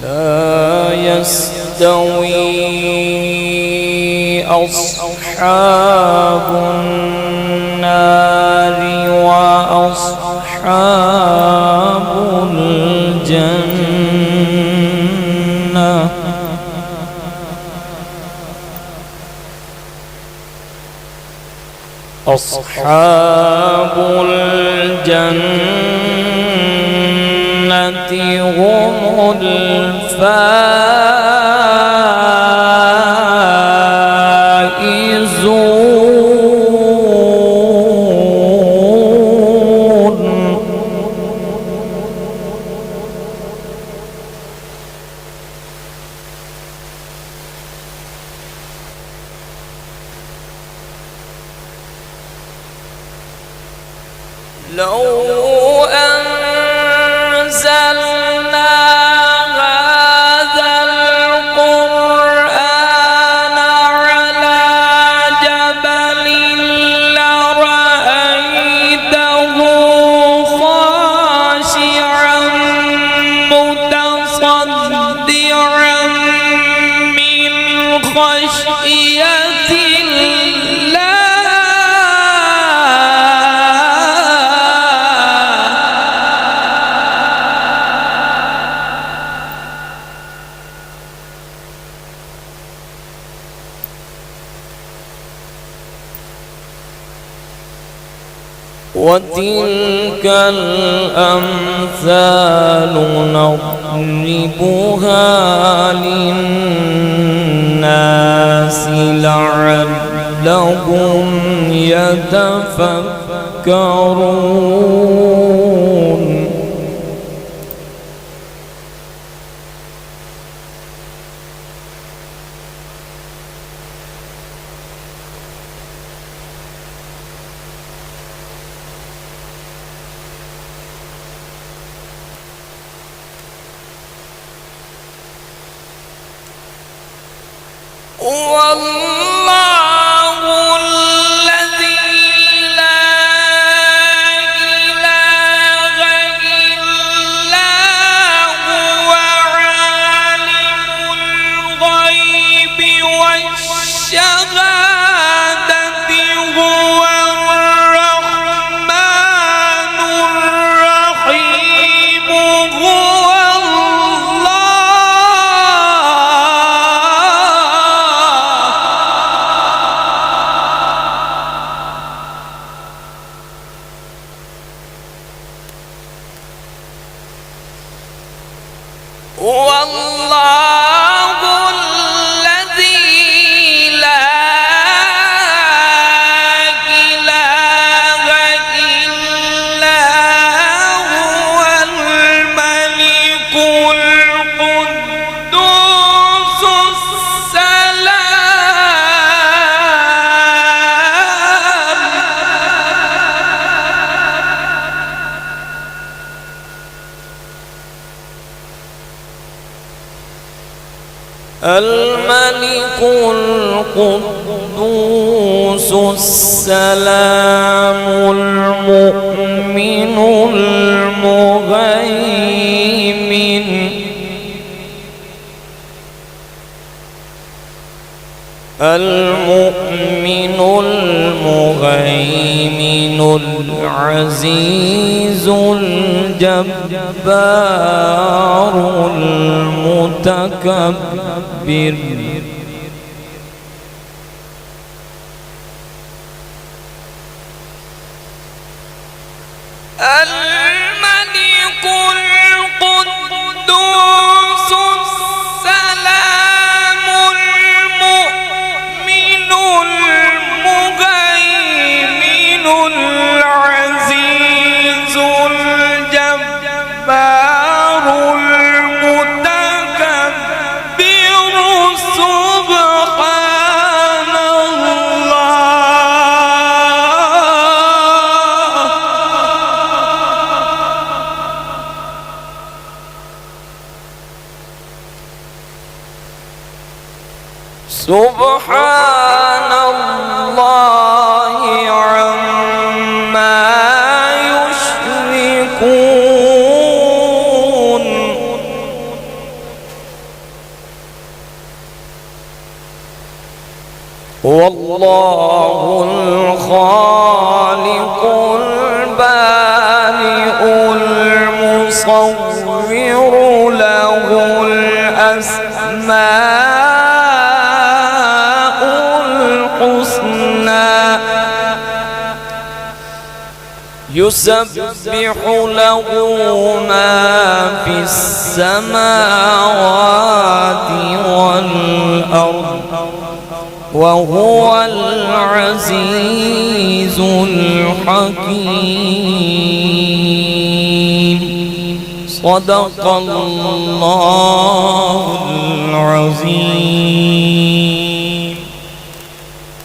لا يستوي أصحاب النار وأصحاب الجنة أصحاب الجنة هم الفائزون. لو أنزلنا هذا القرآن على جبل لرأيته خاشعا متصدعا من خشية الله. وتلك الأمثال نضربها للناس لعلهم يتفكرون. والله الذي لا إله إلا هو عالم الغيب والشهادة هو الرحمن الرحيم. هو والله الذي لا إله إلا هو الملك القدوس السلام. الملك القدوس السلام المؤمن المهيمن العزيز الجبار المتكبر. الملك القدوس السلام المؤمن المهيمن العزيز الجبار المتكبر. سبحان سبحان الله عما يشركون. والله الخالق البارئ المصور له الأسماء الحسنى يسبح له ما في السماوات والأرض وهو العزيز الحكيم. صدق الله العظيم.